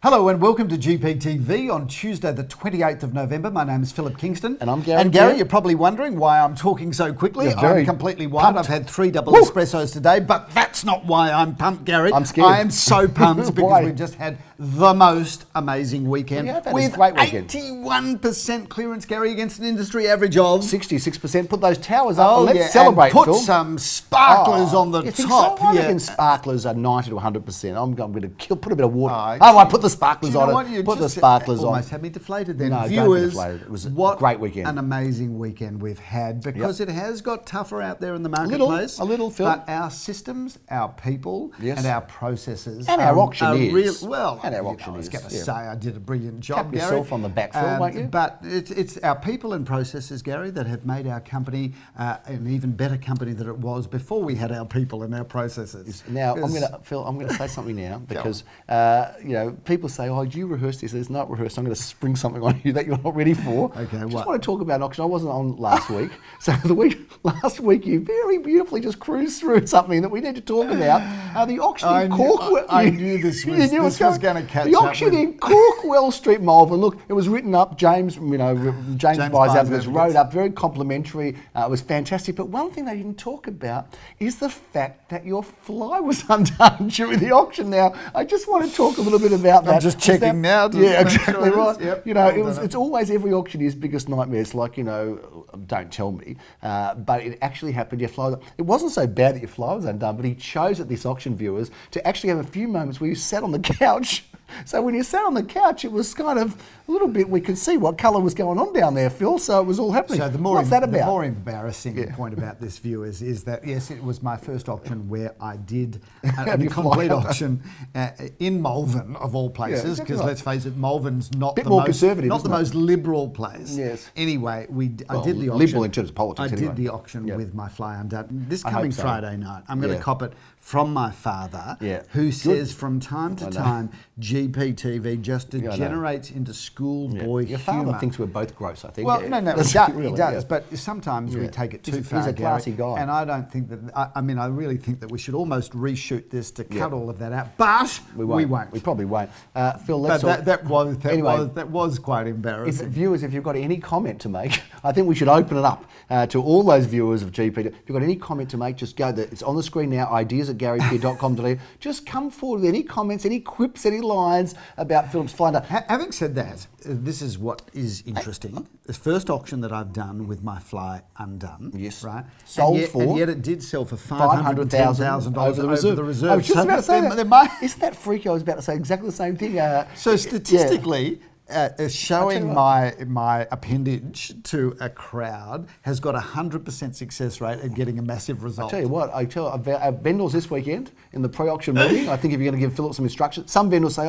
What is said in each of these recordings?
Hello and welcome to GPTV on Tuesday the 28th of November. My name is Philip Kingston. And I'm Gary. And Gary, you're probably wondering why I'm talking so quickly. I'm completely wired. Pumped. I've had 3 double espressos today, but that's not why I'm pumped, Gary. I'm scared. I am so pumped because we've just had the most amazing weekend. We have had with a great weekend. 81% clearance, Gary, against an industry average of 66%. Put those towers up and let's yeah, celebrate, and put Phil. some sparklers on the top. So? I reckon sparklers are 90 to 100%. I'm going to put a bit of water. Oh, I put the sparklers on it. You put the sparklers on. Almost had me deflated then. No, Viewers, don't be deflated. It was what a great weekend. An amazing weekend we've had because it has got tougher out there in the marketplace. A little, Phil. But our systems, our people, and our processes, and our auctioneers. And our auctioneers. I was going to say I did a brilliant job, Tap Gary. yourself on the back, Phil, won't you? But it's our people and processes, Gary, that have made our company an even better company than it was before we had our people and our processes. Now, I'm going to say something now because people say, "Oh, do you rehearse this?" It's not rehearsed. I'm going to spring something on you that you're not ready for. Okay, I just want to talk about an auction. I wasn't on last week, so last week you very beautifully just cruised through something that we need to talk about. The auction in Corkwell. I knew this was going to catch the auction in Corkwell Street, Malvern. Look, it was written up. James buys advocates wrote up very complimentary. It was fantastic. But one thing they didn't talk about is the fact that your fly was undone during the auction. Now, I just want to talk a little bit about that. I'm just checking now. Yeah, exactly right. Yep. It's always every auctioneer's biggest nightmare. It's like, don't tell me, but it actually happened. Your fly. It wasn't so bad that your fly was undone, but he chose at this auction, viewers, to actually have a few moments where you sat on the couch. So when you sat on the couch, it was kind of a little bit, we could see what colour was going on down there, Phil, so it was all happening. So what's that about? The more embarrassing point about this, viewers, is that, yes, it was my first auction where I did a complete auction in Malvern, of all places, because let's face it, Malvern's not the most liberal place. Yes. Anyway, I did the auction. Liberal in terms of politics, I did the auction with my fly undone. This coming Friday night, I'm going to cop it from my father, who says from time to time, GPTV just degenerates into schoolboy humour. Your father thinks we're both gross, I think. Well, no, he does. But sometimes we take it too far. He's a classy guy. And I don't think that, I really think that we should almost reshoot this to cut all of that out. But we won't. We probably won't. Phil, let's talk. That was quite embarrassing. Viewers, if you've got any comment to make, I think we should open it up to all those viewers of GP. If you've got any comment to make, just go there. It's on the screen now, ideas@garypeer.com.au. Just come forward with any comments, any quips, any lines about Philip's fly. Having said that, this is what is interesting. The first auction that I've done with my fly undone. Yes. Right. And yet it did sell for $510,000 over the reserve. I was just about to say that. Isn't that freaky? I was about to say exactly the same thing. So statistically, showing my appendage to a crowd has got a 100% success rate at getting a massive result. I tell you what, vendors this weekend in the pre-auction meeting, I think if you're going to give Philip some instructions, some vendors say,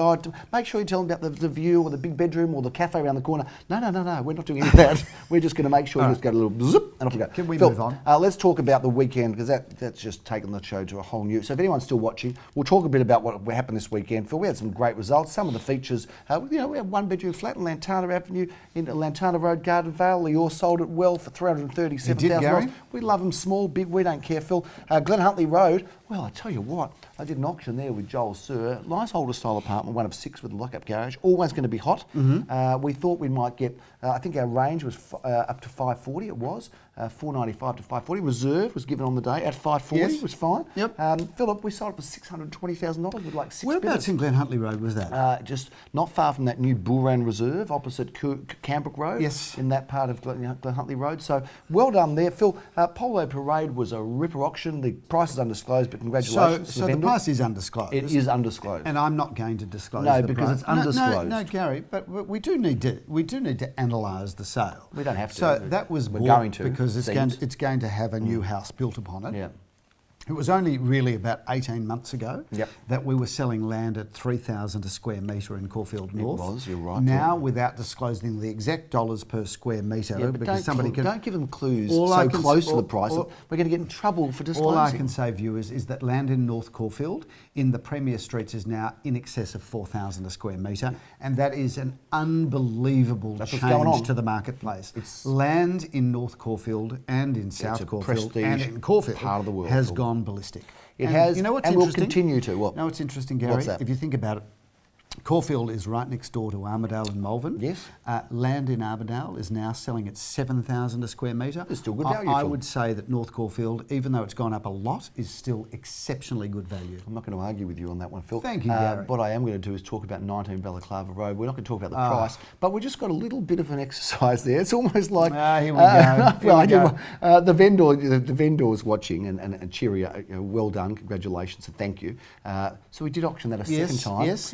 make sure you tell them about the view or the big bedroom or the cafe around the corner. No, we're not doing any of that. We're just going to make sure you just get a little zip and off you go. Can we move on? Let's talk about the weekend because that's just taken the show to a whole new. So if anyone's still watching, we'll talk a bit about what happened this weekend. Phil, we had some great results. Some of the features, we had one bedroom flat in Lantana Avenue, in Lantana Road, Garden Vale. Yours sold it well for $337,000. We love them small, big, we don't care, Phil. Glen Huntley Road, well, I tell you what, I did an auction there with Joel Sir. Nice older style apartment, one of 6 with a lock-up garage. Always going to be hot. We thought we might get, I think our range was up to 540, it was. 495 to 540. Reserve was given on the day at 540. It was fine. Yep. Philip, we sold it for $620,000 with like 6 Whereabouts in Glen Huntley Road was that? Just not far from that new Bullran Reserve, opposite Cambrook Road. Yes. In that part of Glen Huntley Road. So well done there, Phil. Polo Parade was a ripper auction. The price is undisclosed, but congratulations to the vendor. The price is undisclosed. It is undisclosed. And I'm not going to disclose the price. No, because it's undisclosed. No, Gary, but we do need to analyse the sale. We don't have to. So that was we're going to because it's going to have a new house built upon it. Yeah. It was only really about 18 months ago Yep. that we were selling land at $3,000 a square metre in Caulfield North. It was, you're right. Now, without disclosing the exact dollars per square metre, because don't give them clues so close to the price. We're going to get in trouble for disclosing. All I can say, viewers, is that land in North Caulfield in the Premier Streets is now in excess of $4,000 a square metre, and that is an unbelievable change to the marketplace. Land in North Caulfield and in South Caulfield and in Caulfield part of the world has gone ballistic. It has, you know what's and interesting? will continue to. What? No, what's interesting, Gary? What's that? If you think about it, Caulfield is right next door to Armidale and Malvern. Yes. Land in Armidale is now selling at 7,000 a square metre. It's still good value. I would say that North Caulfield, even though it's gone up a lot, is still exceptionally good value. I'm not going to argue with you on that one, Phil. Thank you, Gary. What I am going to do is talk about 19 Balaclava Road. We're not going to talk about the price, but we just got a little bit of an exercise there. It's almost like here we go. The vendor's watching and cheery. Well done, congratulations, and thank you. So we did auction that a second time. Yes.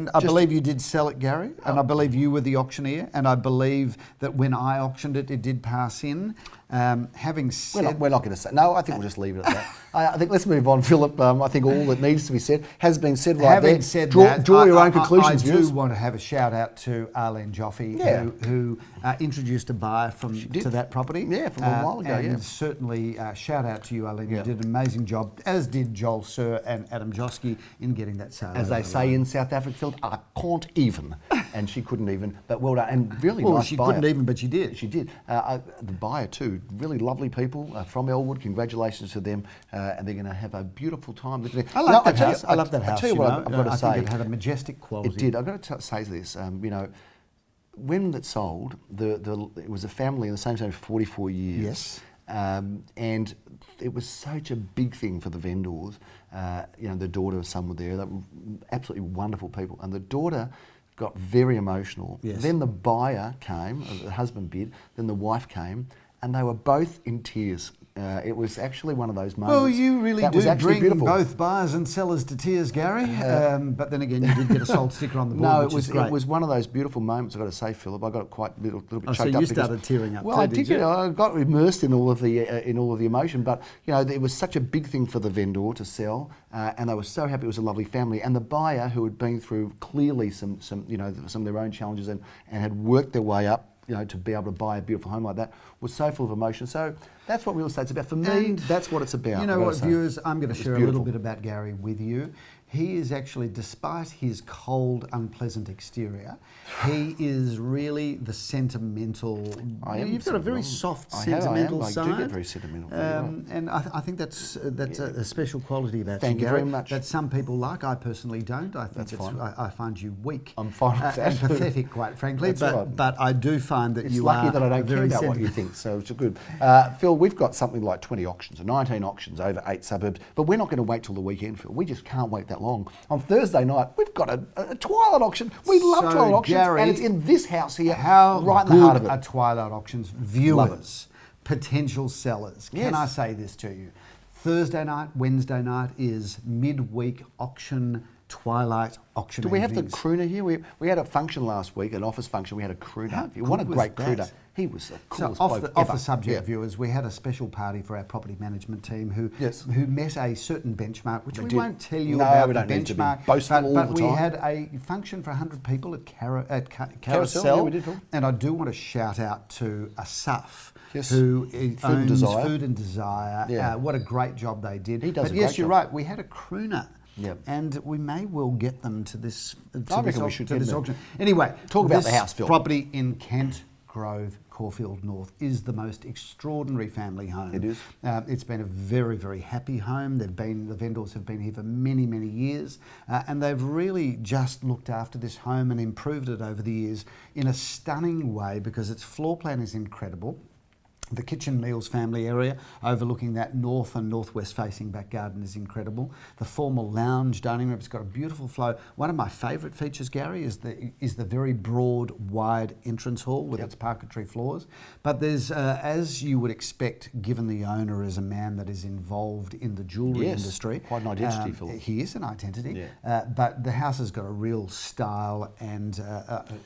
And I believe you did sell it, Gary. And I believe you were the auctioneer. And I believe that when I auctioned it, it did pass in. Having said... We're not going to say... No, I think we'll just leave it at that. I think let's move on, Philip. I think all that needs to be said has been said right Having there. said draw your own conclusions. I do want to have a shout out to Arlene Joffe, who introduced a buyer to that property. Yeah, from a while ago, and certainly shout out to you, Arlene. You did an amazing job, as did Joel Sir and Adam Josky in getting that sale. As they say in South Africa, Philip, I can't even. And she couldn't even, but well done. And really nice she buyer. Couldn't even, but she did. She did. The buyer too, really lovely people from Elwood. Congratulations to them. And they're going to have a beautiful time. I love that house. I love that house. I tell you what, I've got to say. I think it had a majestic quality. It did. I've got to say this. When it sold, it was a family in the same for 44 years. Yes. And it was such a big thing for the vendors. The daughter and son were there. They were absolutely wonderful people. And the daughter got very emotional. Yes. Then the buyer came, the husband bid, then the wife came, and they were both in tears. It was actually one of those moments. Well, you really do bring beautiful. both buyers and sellers to tears, Gary. But then again, you did get a sold sticker on the board, it was one of those beautiful moments, I've got to say, Philip. I got quite a little bit choked up. So you started tearing up. Well, I did. I got immersed in all of the emotion. But it was such a big thing for the vendor to sell, and they were so happy. It was a lovely family, and the buyer, who had been through clearly some of their own challenges and had worked their way up, to be able to buy a beautiful home like that, was so full of emotion. So that's what real estate's about. For me, that's what it's about. You know what, viewers, I'm going to share a little bit about Gary with you. He is actually, despite his cold, unpleasant exterior, he is really the sentimental... You've got a very soft, sentimental side. I do get very sentimental. And I think that's a special quality about Thank you Gary, very much. that some people like. I personally don't. I think that's fine. I find you weak. I'm fine with that. And pathetic, quite frankly. But I do find that it's you lucky are that I don't care very about what you think, so it's good. Phil, we've got something like 20 auctions, or 19 auctions over 8 suburbs, but we're not going to wait till the weekend, Phil. We just can't wait that long. On Thursday night, we've got a twilight auction. We love twilight auctions, Gary, and it's in this house here, how right in the heart of it. Are twilight auctions? Viewers, potential sellers. Can I say this to you? Thursday night, Wednesday night is midweek auction, twilight auction. Do we have the crooner here? We had a function last week, an office function. We had a crooner. What a great crooner. He was the coolest bloke off the subject, viewers, we had a special party for our property management team who met a certain benchmark, which we won't tell you about the benchmark. But we had a function for 100 people at Carousel. Yeah, we did, Phil. And I do want to shout out to Asaf, who owns Food and Desire. Yeah. What a great job they did. He does but yes, you're right. We had a crooner. Yep. And we may well get them to this auction. Anyway, talk about the house, Phil. Property in Kent Grove, Caulfield North, is the most extraordinary family home. It is. It's been a very, very happy home. The vendors have been here for many, many years, and they've really just looked after this home and improved it over the years in a stunning way, because its floor plan is incredible. The kitchen meals family area overlooking that north and northwest facing back garden is incredible. The formal lounge dining room, it's got a beautiful flow. One of my favourite features, Gary, is the very broad, wide entrance hall with its parquetry floors. But there's, as you would expect, given the owner is a man that is involved in the jewellery industry. Quite an identity, Phil. He is an identity. But the house has got a real style, and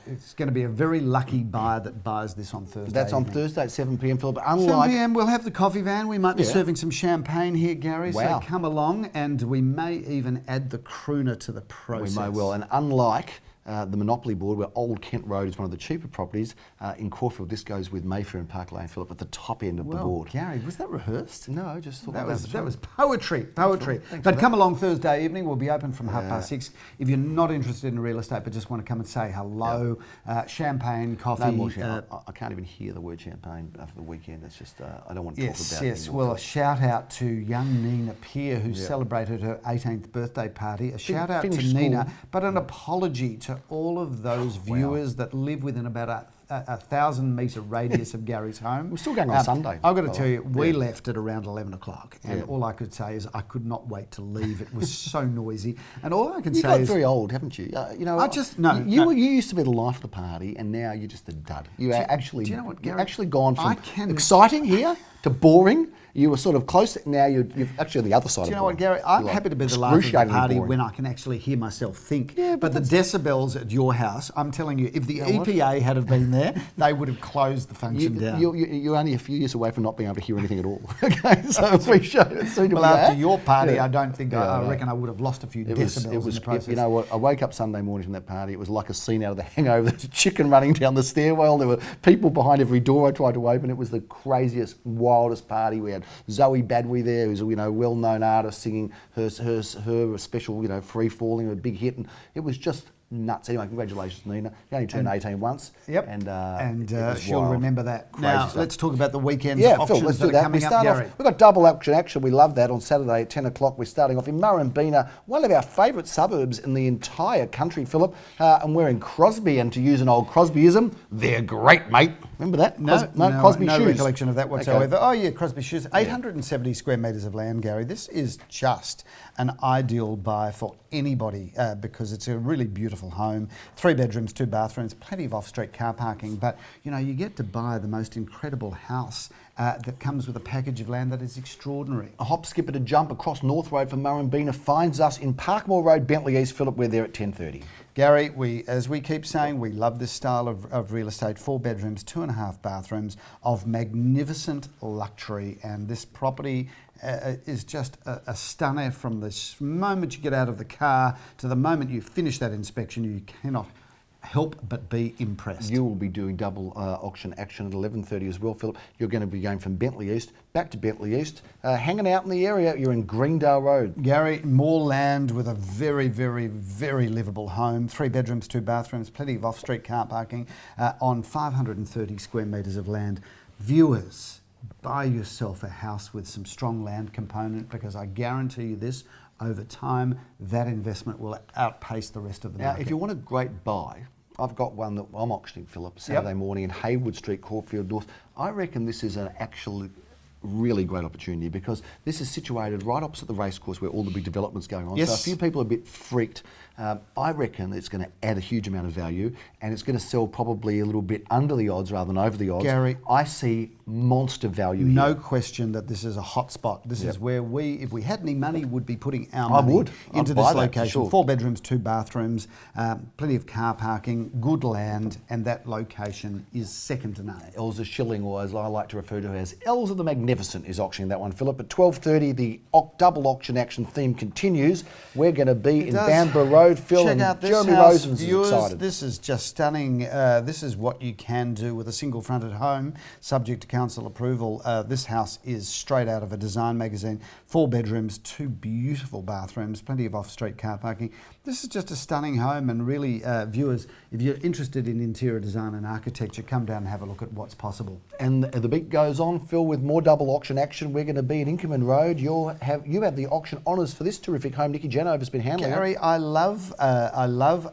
it's going to be a very lucky buyer that buys this on Thursday. That's on Thursday at 7 p.m, Phil. But 7 p.m, we'll have the coffee van. We might be serving some champagne here, Gary. Wow. So come along, and we may even add the crooner to the process. We may well. And unlike the Monopoly board, where Old Kent Road is one of the cheaper properties in Caulfield. This goes with Mayfair and Park Lane, Philip, at the top end of the board. Gary, was that rehearsed? No, I just thought that was poetry. But come along Thursday evening. We'll be open from 6:30. If you're not interested in real estate but just want to come and say hello, champagne, coffee. No more champagne. I can't even hear the word champagne after the weekend. It's just I don't want to talk about it. Yes. Well, a shout out to young Nina Peer, who celebrated her 18th birthday party. A shout out to Nina, but an apology to all of those viewers that live within about a 1,000-metre radius of Gary's home. We're still going on Sunday. I've got to tell you, we left at around 11 o'clock, and all I could say is I could not wait to leave. It was so noisy, and all I can say is... You got very old, haven't you? You used to be the life of the party, and now you're just a dud. You actually, do you know what, Gary? You've actually gone from exciting here to boring. You were sort of close. Now you're actually on the other side. Do you know what, Gary? I'm happy to be the life of the party when I can actually hear myself think. Yeah, but the decibels at your house, I'm telling you, if the EPA had have been there, they would have closed the function down. You're only a few years away from not being able to hear anything at all. Okay, so appreciate it. Soon to well, after your party, I don't think I reckon I would have lost a few decibels in the process. You know what? I woke up Sunday morning from that party. It was like a scene out of The Hangover. There was a chicken running down the stairwell. There were people behind every door I tried to open. It was the craziest, wildest party. We had Zoe Badwe there, who's a well-known artist, singing her special, Free Falling, a big hit, and it was just nuts. Anyway, congratulations, Nina. You only turned 18 once. Yep. And she'll remember that. Crazy now, stuff. Let's talk about the weekend's Phil, options let's do that are that. coming We up, start Gary. off, we've got double auction action. We love that on Saturday at 10 o'clock. We're starting off in Murrumbeena, one of our favourite suburbs in the entire country, Philip. And we're in Crosby, and to use an old Crosbyism, they're great, mate. Remember that? Crosby no shoes. recollection of that whatsoever. Okay. Oh yeah, Crosby shoes. 870 square metres of land, Gary. This is just an ideal buy for anybody because it's a really beautiful home. 3 bedrooms, 2 bathrooms, plenty of off-street car parking. But you get to buy the most incredible house that comes with a package of land that is extraordinary. A hop, skip, and a jump across North Road from Murrumbeena finds us in Parkmore Road, Bentley East. Philip, we're there at 10:30. Gary, as we keep saying, we love this style of real estate. 4 bedrooms, 2.5 bathrooms of magnificent luxury, and this property is just a stunner from the moment you get out of the car to the moment you finish that inspection. You cannot help but be impressed. You will be doing double auction action at 11:30 as well, Philip. You're going to be going from Bentley East back to Bentley East, hanging out in the area. You're in Greendale Road. Gary, more land with a very, very, very livable home. 3 bedrooms, 2 bathrooms, plenty of off-street car parking on 530 square metres of land. Viewers, buy yourself a house with some strong land component, because I guarantee you this, over time, that investment will outpace the rest of the market. Now, if you want a great buy, I've got one that I'm auctioning, Philip, Saturday morning in Haywood Street, Caulfield North. I reckon this is an actually really great opportunity, because this is situated right opposite the racecourse where all the big development's going on. Yes. So a few people are a bit freaked. I reckon it's going to add a huge amount of value, and it's going to sell probably a little bit under the odds rather than over the odds. Gary, I see monster value here. No question that this is a hot spot. This is where if we had any money, would be putting our money into this location. Sure. 4 bedrooms, 2 bathrooms, plenty of car parking, good land, and that location is second to none. Elza Schilling, or as I like to refer to her as Elza the Magnificent, is auctioning that one, Philip. At 12:30, the double auction action theme continues. We're going to be in Bamborough Road. Phil, check and out this Jeremy house, Rosens viewers. is excited. This is just stunning. This is what you can do with a single fronted home, subject to council approval. This house is straight out of a design magazine. 4 bedrooms, 2 beautiful bathrooms, plenty of off-street car parking. This is just a stunning home, and really, viewers, if you're interested in interior design and architecture, come down and have a look at what's possible. And the beat goes on, Phil, with more double auction action. We're going to be at Inkerman Road. You have the auction honours for this terrific home. Nikki Janover's been handling Gary, it. I love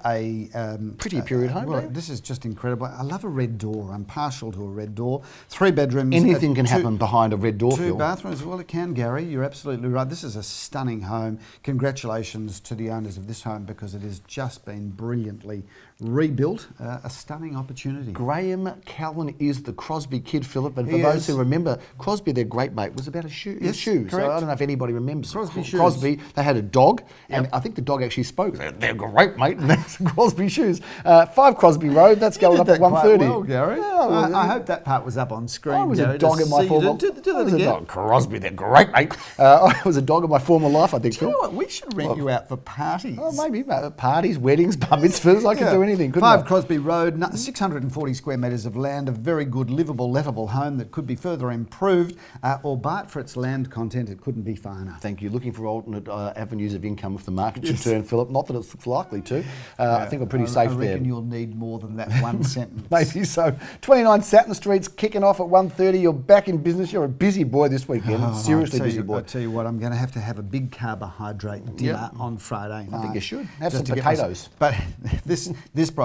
a pretty period home. Well, this is just incredible. I love a red door. I'm partial to a red door. 3 bedrooms. Anything can happen behind a red door, 2 Phil. bathrooms. Well, it can, Gary. You're absolutely right. This is a stunning home. Congratulations to the owners of this home, because it has just been brilliantly rebuilt. A stunning opportunity. Graham Callan is the Crosby kid, Philip. And for those who remember, Crosby They're Great, Mate was about a shoe. Yes, shoes. correct. So I don't know if anybody remembers Crosby shoes. Crosby. They had a dog, and Yep. I think the dog actually spoke. They're great, mate. And that's Crosby shoes. 5 Crosby Road. That's going up at 1:30. Well, Gary. I hope that part was up on screen. I was Gary, a dog in my former. Do I that was a again. dog. Crosby, they're great, mate. I was a dog in my former life, I think. Do you know what? We should rent you out for parties. Oh, maybe parties, weddings, bar mitzvahs. I could do anything. Couldn't 5 I? Crosby Road, 640 square metres of land, a very good, livable, lettable home that could be further improved, albeit for its land content, it couldn't be finer. Thank you. Looking for alternate avenues of income if the market should turn, Philip. Not that it's likely to. I think we're pretty safe I there. reckon you'll need more than that one sentence. Maybe so. 29 Saturn Street's kicking off at 1:30. You're back in business. You're a busy boy this weekend. Seriously busy boy. I'll tell you what, I'm going to have a big carbohydrate dinner on Friday night. I think you should. Have just some to get potatoes. But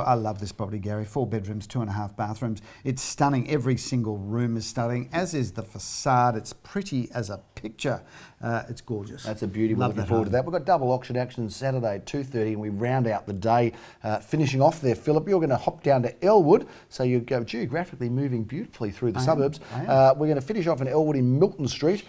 I love this property, Gary. 4 bedrooms, 2.5 bathrooms. It's stunning. Every single room is stunning, as is the facade. It's pretty as a picture. It's gorgeous. That's a beauty. We're Love looking that forward to home. that. We've got double auction action Saturday at 2:30, and we round out the day. Finishing off there, Philip, you're going to hop down to Elwood, so you go geographically moving beautifully through the suburbs. I am. We're going to finish off in Elwood in Milton Street.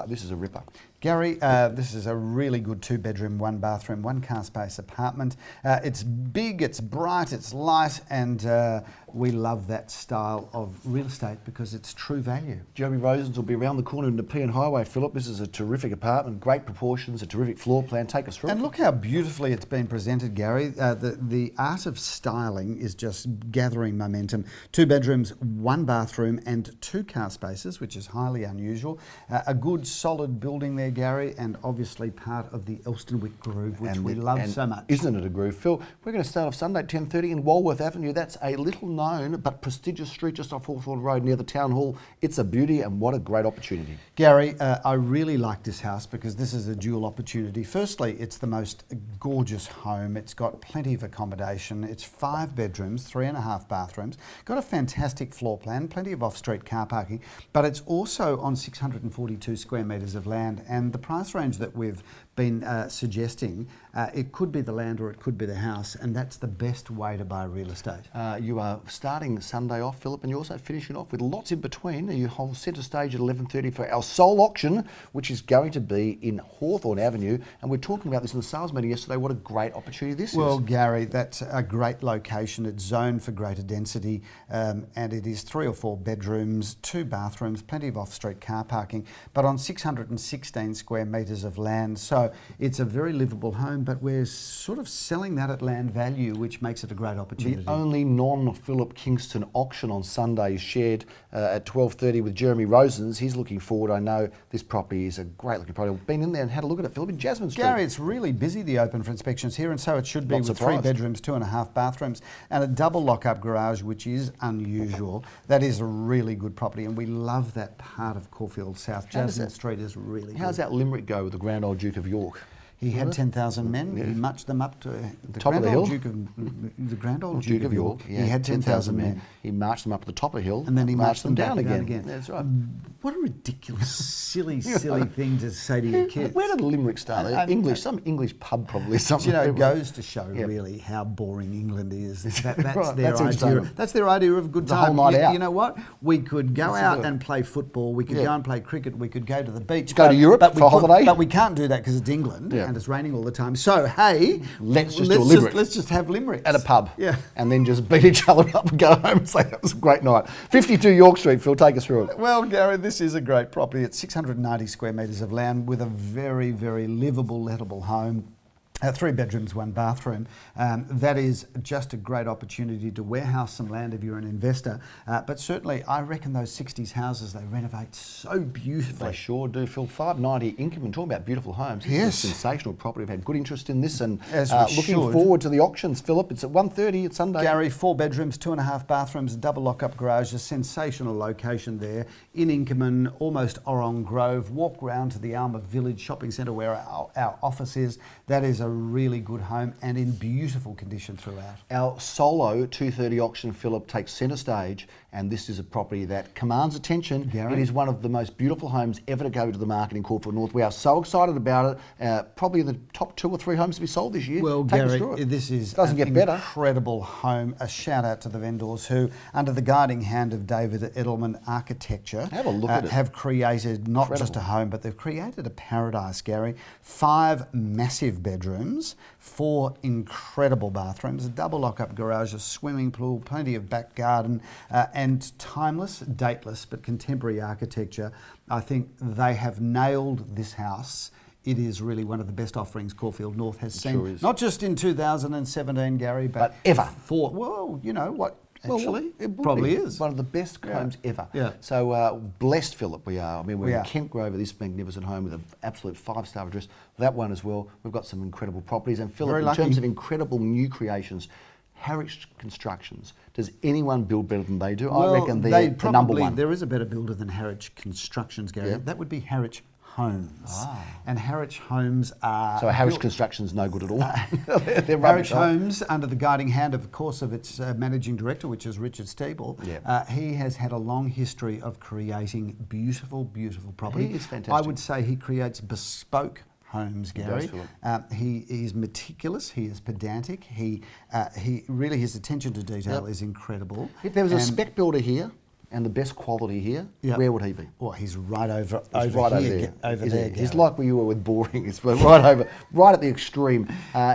This is a ripper. Gary, this is a really good 2-bedroom, 1-bathroom, 1-car space apartment. It's big, it's bright, it's light, and we love that style of real estate because it's true value. Jeremy Rosens will be around the corner in the Nepean Highway, Philip. This is a terrific apartment, great proportions, a terrific floor plan. Take us through And it. look how beautifully it's been presented, Gary. The art of styling is just gathering momentum. 2 bedrooms, 1 bathroom, and 2 car spaces, which is highly unusual. A good, solid building there, Gary, and obviously part of the Elstonwick groove, which we love so much. Isn't it a groove? Phil, we're going to start off Sunday at 10:30 in Walworth Avenue. That's a little known but prestigious street just off Hawthorne Road near the Town Hall. It's a beauty, and what a great opportunity. Gary, I really like this house because this is a dual opportunity. Firstly, it's the most gorgeous home. It's got plenty of accommodation. It's 5 bedrooms, 3.5 bathrooms. Got a fantastic floor plan, plenty of off-street car parking, but it's also on 642 square metres of land. And the price range that we've been suggesting, it could be the land or it could be the house, and that's the best way to buy real estate. You are starting Sunday off, Philip, and you're also finishing off with lots in between. You hold centre stage at 11:30 for our sole auction, which is going to be in Hawthorne Avenue. And we're talking about this in the sales meeting yesterday. What a great opportunity this Well, is. Gary, that's a great location. It's zoned for greater density, and it is 3 or 4 bedrooms, 2 bathrooms, plenty of off-street car parking, but on 616 square metres of land. So it's a very livable home, but we're sort of selling that at land value, which makes it a great opportunity. The only non-Philip Kingston auction on Sunday is shared at 12:30 with Jeremy Rosens. He's looking forward. I know this property is a great looking property. I've been in there and had a look at it, Philip, in Jasmine Street. Gary, it's really busy, the open for inspections here, and so it should be, Not with surprised. 3 bedrooms, 2.5 bathrooms, and a double lock-up garage, which is unusual. That is a really good property, and we love that part of Caulfield South. How does Jasmine that- Street is really How's good. that Limerick go with the Grand Old Duke of York? He had 10,000 men. Yeah. He marched them up to the Top of Grand the Old hill? Duke of the Grand Old Duke of York. He had 10,000 men. He marched them up to the top of the hill, And then he marched them down back again. That's right. What a ridiculous, silly thing to say to your kids. Where did Limerick start? Some English pub probably. Something. You know, it goes to show Yeah. really how boring England is. That's Right, their that's idea. entertainment. That's their idea of a good The time. whole night out. You know what? We could go Let's out do it. and play football. We could Yeah. go and play cricket. We could go to the beach. Go to Europe but we for a couldn't- holiday. But we can't do that because it's England Yeah. and it's raining all the time. So hey, Let's just do a Limerick. Let's just have limericks At a pub. Yeah. And then just beat each other up and go home and say that was a great night. 52 York Street, Phil, take us through it. Well, Gary, this is a great property. It's 690 square metres of land with a very, very livable, lettable home. 3 bedrooms, 1 bathroom. That is just a great opportunity to warehouse some land if you're an investor. But certainly, I reckon those 60s houses, they renovate so beautifully. They sure do, Phil. 590 income, and talking about beautiful homes. This Yes. is a sensational property. We've had good interest in this, and As we looking should. forward to the auctions, Philip. It's at 1:30 at Sunday. Gary, 4 bedrooms, 2.5 bathrooms, double lock-up garage, a sensational location there in Inkerman, almost Orong Grove. Walk round to the Alma Village Shopping Centre where our office is. That is a really good home and in beautiful condition throughout. Our solo 2:30 auction, Philip, takes centre stage, and this is a property that commands attention. Gary? It is one of the most beautiful homes ever to go to the market in Caulfield North. We are so excited about it. Probably the top 2 or 3 homes to be sold this year. Well, Take us Gary, through it. this is Doesn't an get better. incredible home. A shout out to the vendors who, under the guiding hand of David Edelman Architecture, Have a look at it. have created not just a home, but they've created a paradise, Gary. 5 massive bedrooms, 4 incredible bathrooms, a double lock-up garage, a swimming pool, plenty of back garden, and timeless, dateless, but contemporary architecture. I think they have nailed this house. It is really one of the best offerings Caulfield North has seen. Sure is. Not just in 2017, Gary, But ever. Well, you know what? Actually, it will probably be is. one of the best homes ever. Yeah. So blessed, Philip, we are. I mean, we're We in are. Kent Grove, this magnificent home with an absolute 5-star address. That one as well. We've got some incredible properties. And Philip, Very in lucky. terms of incredible new creations, Harwich Constructions. Does anyone build better than they do? I reckon they're the number one. There is a better builder than Harwich Constructions, Gary. Yeah. That would be Harwich Homes. And Harwich Homes are... So Harwich Construction's no good at all. They're Harwich rubbish. Right? Homes, under the guiding hand, of course, of its managing director, which is Richard Steeble. Yeah. He has had a long history of creating beautiful, beautiful property. He is fantastic. I would say he creates bespoke homes, Gary. Philip. He is meticulous. He is pedantic. He really, his attention to detail is incredible. If there was a And- spec builder here and the best quality here, Yep. where would he be? Well, he's right over He's right over here, there. over Isn't there. he? He's Gary. like where you were with boring. It's right over, right at the extreme.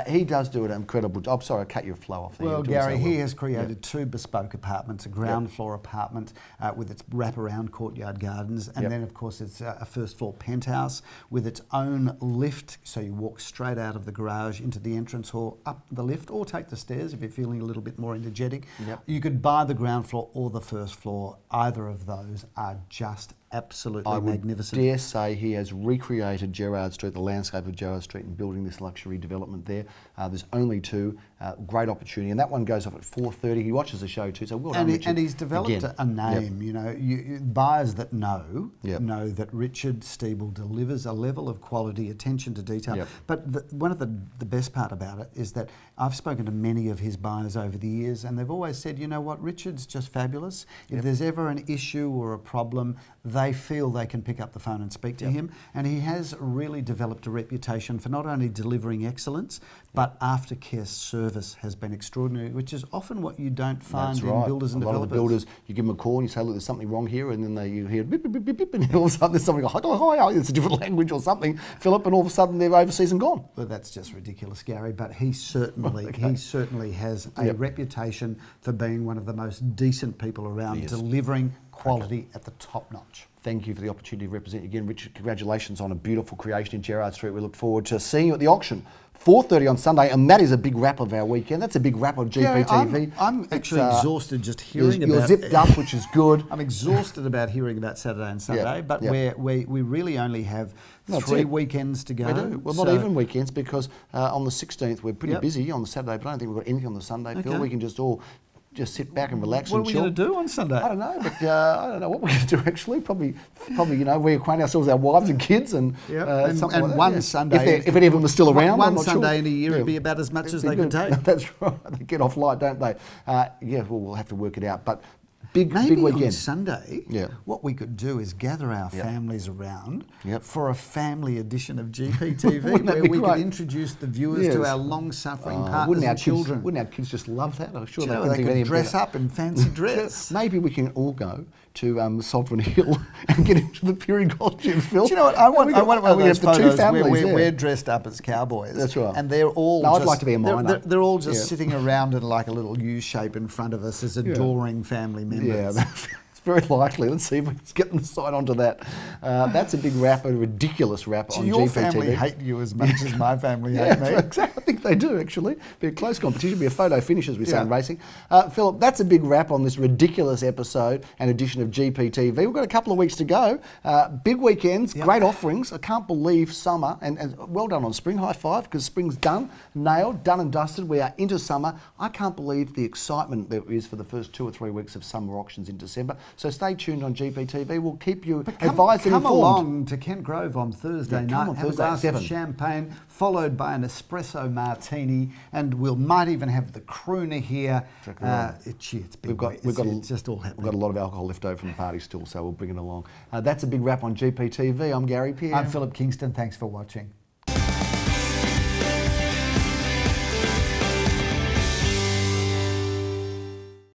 He does do an incredible job. I'm sorry, I cut your flow off there. Well, You're doing so Gary, he well. has created 2 bespoke apartments, a ground floor apartment with its wraparound courtyard gardens, and then, of course, it's a first floor penthouse with its own lift, so you walk straight out of the garage into the entrance hall, up the lift, or take the stairs if you're feeling a little bit more energetic. Yep. You could buy the ground floor or the first floor. Either of those are just absolutely I would magnificent. dare say he has recreated Gerrard Street, the landscape of Gerrard Street, and building this luxury development there. There's only 2, great opportunity, and that one goes off at 4:30. He watches the show too, so well done, Richard. And he's developed Again. a name. You know, buyers that know Yep. know that Richard Steeble delivers a level of quality, attention to detail. Yep. But one of the best part about it is that I've spoken to many of his buyers over the years, and they've always said, you know what, Richard's just fabulous. If there's ever an issue or a problem, they feel they can pick up the phone and speak to him. And he has really developed a reputation for not only delivering excellence, but aftercare service has been extraordinary, which is often what you don't find That's in right. builders and a lot developers. of the builders, you give them a call and you say, look, there's something wrong here, and then you hear beep, beep, beep, beep, beep, and all of a sudden there's something like, oh, it's a different language or something, Philip, and all of a sudden they're overseas and gone. Well, that's just ridiculous, Gary. But he certainly has a reputation for being one of the most decent people around, delivering quality at the top notch. Thank you for the opportunity to represent you again, Richard. Congratulations on a beautiful creation in Gerrard Street. We look forward to seeing you at the auction. 4:30 on Sunday, and that is a big wrap of our weekend. That's a big wrap of GPTV. I'm actually exhausted just hearing you're about. zipped up, which is good. I'm exhausted about hearing about Saturday and Sunday, but we really only have That's 3 it. weekends to go. We do. Well, not even weekends, because on the 16th we're pretty busy on the Saturday, but I don't think we've got anything on the Sunday, Phil. We can just all sit back and relax What and are we chill. going to do on Sunday? I don't know, but I don't know what we're going to do actually. Probably, reacquaint ourselves with our wives and kids and and something like that, one Sunday, if any of them are still around. One I'm not Sunday sure. in a year would be about as much as they can take. That's right. They get off light, don't they? We'll have to work it out. But big Maybe weekend. on Sunday, what we could do is gather our families around for a family edition of GPTV where we could introduce the viewers to our long-suffering partners and children. Wouldn't our kids just love that? I'm sure they could dress up in fancy dress. Maybe we can all go to Sovereign Hill and get into the period costumes, Phil. Do you know what? I want one of those photos where families, we're dressed up as cowboys. That's right. And they're all No, I'd just, like to be a miner. They're all just sitting around in like a little U shape in front of us as adoring family members. Yeah, it's very likely. Let's see if we can get them to sign on to that. That's a big wrap, a ridiculous wrap on your GPTV. family hate you as much as my family hate me. Exactly. I think they do, actually. Be a close competition, be a photo finish, as we say in racing. Philip, that's a big wrap on this ridiculous episode and edition of GPTV. We've got a couple of weeks to go. Big weekends, great offerings. I can't believe summer, and well done on spring. High five, because spring's done, nailed, done and dusted. We are into summer. I can't believe the excitement there is for the first 2 or 3 weeks of summer auctions in December. So stay tuned on GPTV. We'll keep you advised and come informed. along to Kent Grove on Thursday night. on Have Thursday a at glass 7. of champagne, followed by an espresso martini, and we might even have the crooner here. It's been it's just all happening. We've got a lot of alcohol left over from the party still, so we'll bring it along. That's a big wrap on GPTV. I'm Gary Pearce. I'm Philip Kingston. Thanks for watching.